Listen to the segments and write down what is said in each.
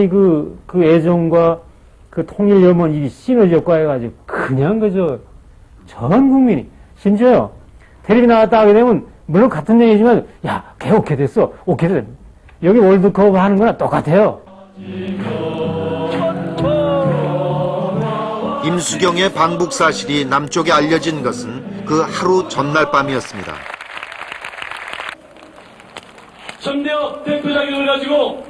간의 그 애정과 그 통일 염원 이 시너지 효과 해가지고 그냥 그저 전 국민이 심지어요 텔레비 나갔다 하게 되면 물론 같은 얘기지만 야 걔 오케이 됐어 오케이 됐어 여기 월드컵 하는 거나 똑같아요. 임수경의 방북 사실이 남쪽에 알려진 것은 그 하루 전날 밤이었습니다. 전대협 대표 자격을 가지고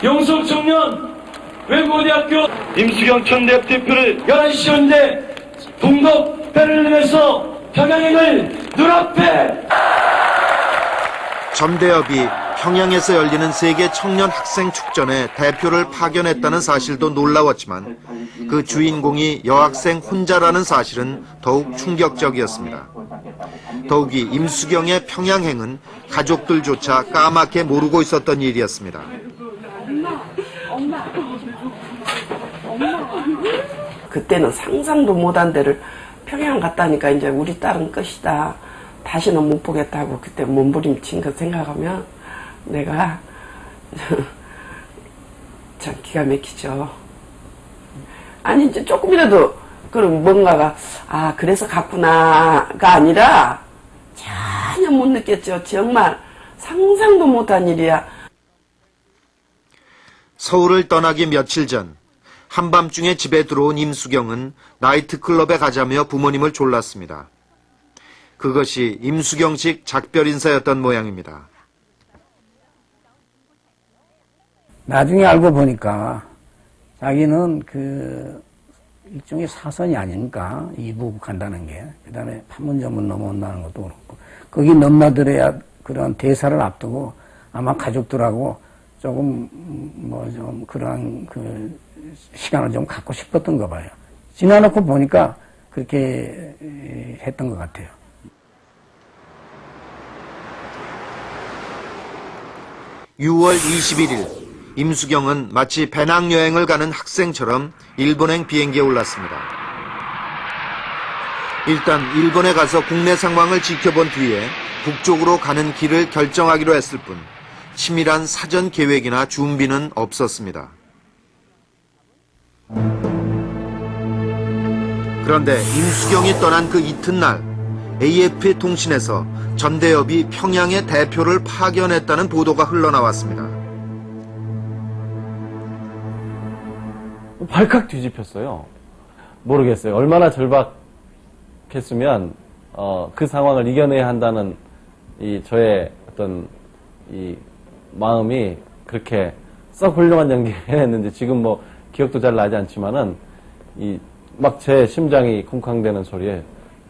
영숙 청년 외국어대학교 임수경 전대협 대표를 11시 현대 동독 베를린에서 평양행을 눈앞에 전대협이 평양에서 열리는 세계 청년 학생 축전에 대표를 파견했다는 사실도 놀라웠지만 그 주인공이 여학생 혼자라는 사실은 더욱 충격적이었습니다. 더욱이 임수경의 평양행은 가족들조차 까맣게 모르고 있었던 일이었습니다. 그때는 상상도 못한 데를 평양 갔다니까 이제 우리 딸은 끝이다. 다시는 못 보겠다고 그때 몸부림친 거 생각하면 내가 참 기가 막히죠. 아니 이제 조금이라도 그럼 뭔가가 아 그래서 갔구나가 아니라 전혀 못 느꼈죠. 정말 상상도 못한 일이야. 서울을 떠나기 며칠 전 한밤중에 집에 들어온 임수경은 나이트클럽에 가자며 부모님을 졸랐습니다. 그것이 임수경식 작별 인사였던 모양입니다. 나중에 알고 보니까 자기는 그 일종의 사선이 아닙니까? 이북 간다는 게. 그 다음에 판문점을 넘어온다는 것도 그렇고. 거기 넘나들어야 그런 대사를 앞두고 아마 가족들하고 조금 뭐 좀 그러한 그 시간을 좀 갖고 싶었던 거 봐요. 지나놓고 보니까 그렇게 했던 것 같아요. (6월 21일) 임수경은 마치 배낭여행을 가는 학생처럼 일본행 비행기에 올랐습니다. 일단 일본에 가서 국내 상황을 지켜본 뒤에 북쪽으로 가는 길을 결정하기로 했을 뿐 치밀한 사전 계획이나 준비는 없었습니다. 그런데 임수경이 떠난 그 이튿날 AFP 통신에서 전대협이 평양에 대표를 파견했다는 보도가 흘러나왔습니다. 발칵 뒤집혔어요. 모르겠어요. 얼마나 절박했으면 그 상황을 이겨내야 한다는 이 저의 어떤 이 마음이 그렇게 썩 훌륭한 연기를 해냈는지 지금 뭐 기억도 잘 나지 않지만은 이 막 제 심장이 쿵쾅대는 소리에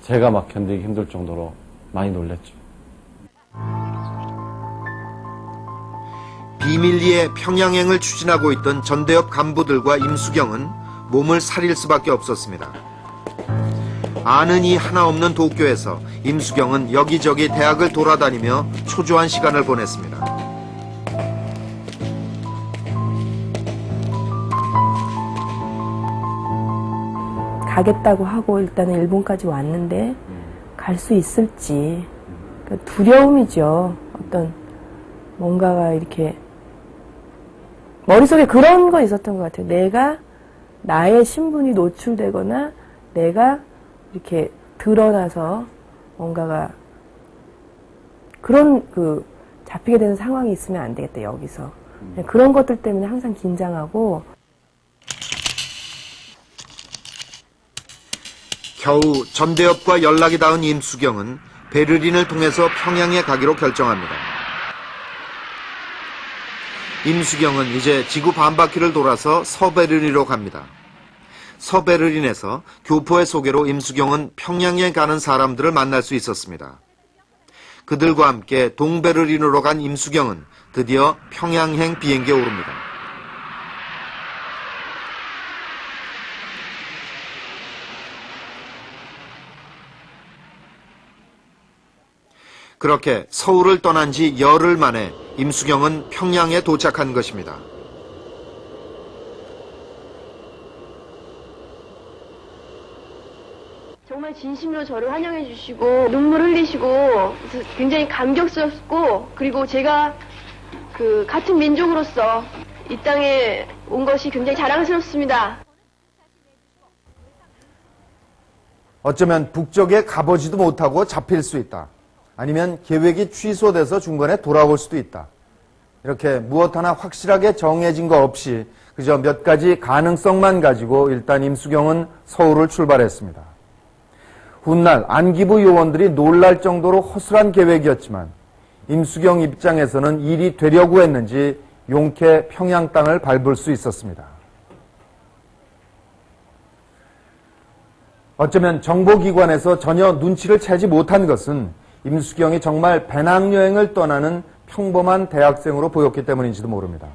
제가 막 견디기 힘들 정도로 많이 놀랬죠. 비밀리에 평양행을 추진하고 있던 전대협 간부들과 임수경은 몸을 사릴 수밖에 없었습니다. 아는 이 하나 없는 도쿄에서 임수경은 여기저기 대학을 돌아다니며 초조한 시간을 보냈습니다. 가겠다고 하고 일단은 일본까지 왔는데 갈 수 있을지 그러니까 두려움이죠. 어떤 뭔가가 이렇게 머릿속에 그런 거 있었던 것 같아요. 내가 나의 신분이 노출되거나 내가 이렇게 드러나서 뭔가가 그런 그 잡히게 되는 상황이 있으면 안 되겠다 여기서 그런 것들 때문에 항상 긴장하고 겨우 전대협과 연락이 닿은 임수경은 베를린을 통해서 평양에 가기로 결정합니다. 임수경은 이제 지구 반바퀴를 돌아서 서베를린으로 갑니다. 서베를린에서 교포의 소개로 임수경은 평양에 가는 사람들을 만날 수 있었습니다. 그들과 함께 동베를린으로 간 임수경은 드디어 평양행 비행기에 오릅니다. 그렇게 서울을 떠난 지 열흘 만에 임수경은 평양에 도착한 것입니다. 정말 진심으로 저를 환영해 주시고 눈물 흘리시고 굉장히 감격스럽고 그리고 제가 같은 민족으로서 이 땅에 온 것이 굉장히 자랑스럽습니다. 어쩌면 북쪽에 가보지도 못하고 잡힐 수 있다. 아니면 계획이 취소돼서 중간에 돌아올 수도 있다. 이렇게 무엇 하나 확실하게 정해진 거 없이 그저 몇 가지 가능성만 가지고 일단 임수경은 서울을 출발했습니다. 훗날 안기부 요원들이 놀랄 정도로 허술한 계획이었지만 임수경 입장에서는 일이 되려고 했는지 용케 평양 땅을 밟을 수 있었습니다. 어쩌면 정보기관에서 전혀 눈치를 채지 못한 것은 임수경이 정말 배낭여행을 떠나는 평범한 대학생으로 보였기 때문인지도 모릅니다.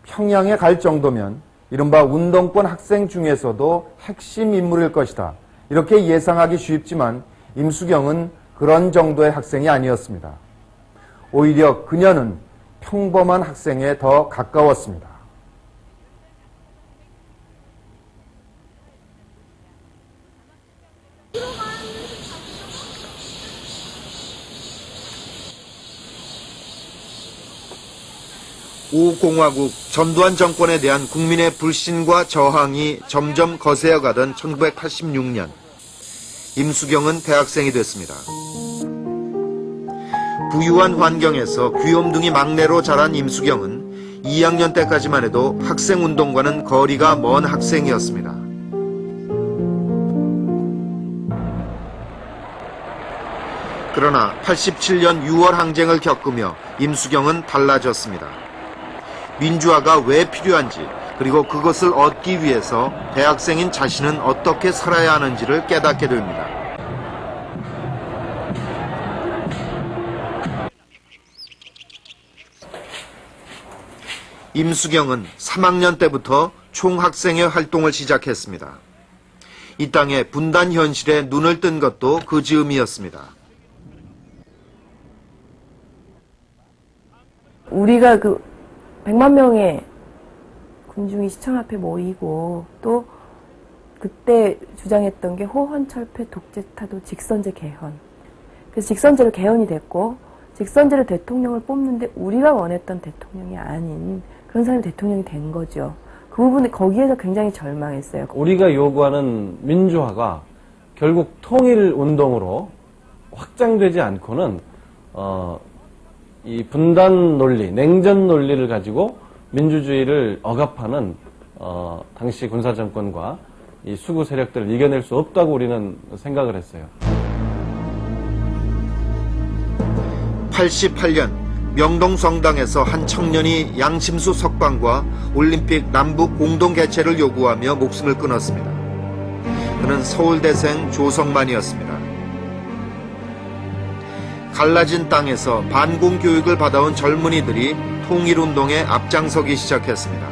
평양에 갈 정도면 이른바 운동권 학생 중에서도 핵심 인물일 것이다. 이렇게 예상하기 쉽지만 임수경은 그런 정도의 학생이 아니었습니다. 오히려 그녀는 평범한 학생에 더 가까웠습니다. 우공화국 전두환 정권에 대한 국민의 불신과 저항이 점점 거세어가던 1986년 임수경은 대학생이 됐습니다. 부유한 환경에서 귀염둥이 막내로 자란 임수경은 2학년 때까지만 해도 학생운동과는 거리가 먼 학생이었습니다. 그러나 87년 6월 항쟁을 겪으며 임수경은 달라졌습니다. 민주화가 왜 필요한지, 그리고 그것을 얻기 위해서 대학생인 자신은 어떻게 살아야 하는지를 깨닫게 됩니다. 임수경은 3학년 때부터 총학생회 활동을 시작했습니다. 이 땅의 분단 현실에 눈을 뜬 것도 그 즈음이었습니다. 우리가 100만 명의 군중이 시청 앞에 모이고 또 그때 주장했던 게 호헌철폐 독재타도 직선제 개헌. 그래서 직선제로 개헌이 됐고 직선제로 대통령을 뽑는데 우리가 원했던 대통령이 아닌 그런 사람이 대통령이 된 거죠. 그 부분이 거기에서 굉장히 절망했어요. 우리가 요구하는 민주화가 결국 통일운동으로 확장되지 않고는 이 분단 논리, 냉전 논리를 가지고 민주주의를 억압하는 당시 군사정권과 이 수구 세력들을 이겨낼 수 없다고 우리는 생각을 했어요. 88년 명동성당에서 한 청년이 양심수 석방과 올림픽 남북 공동 개최를 요구하며 목숨을 끊었습니다. 그는 서울대생 조성만이었습니다. 갈라진 땅에서 반공 교육을 받아온 젊은이들이 통일운동에 앞장서기 시작했습니다.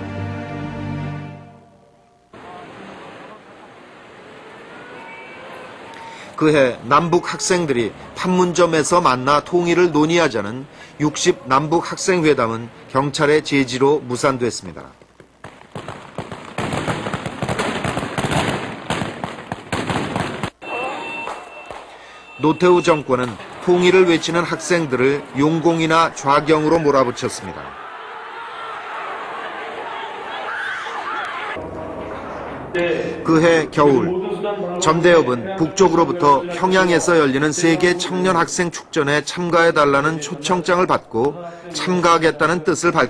그해 남북 학생들이 판문점에서 만나 통일을 논의하자는 60 남북 학생회담은 경찰의 제지로 무산됐습니다. 노태우 정권은 통일을 외치는 학생들을 용공이나 좌경으로 몰아붙였습니다. 그해 겨울 전대협은 북쪽으로부터 평양에서 열리는 세계 청년 학생 축전에 참가해달라는 초청장을 받고 참가하겠다는 뜻을 밝혔습니다.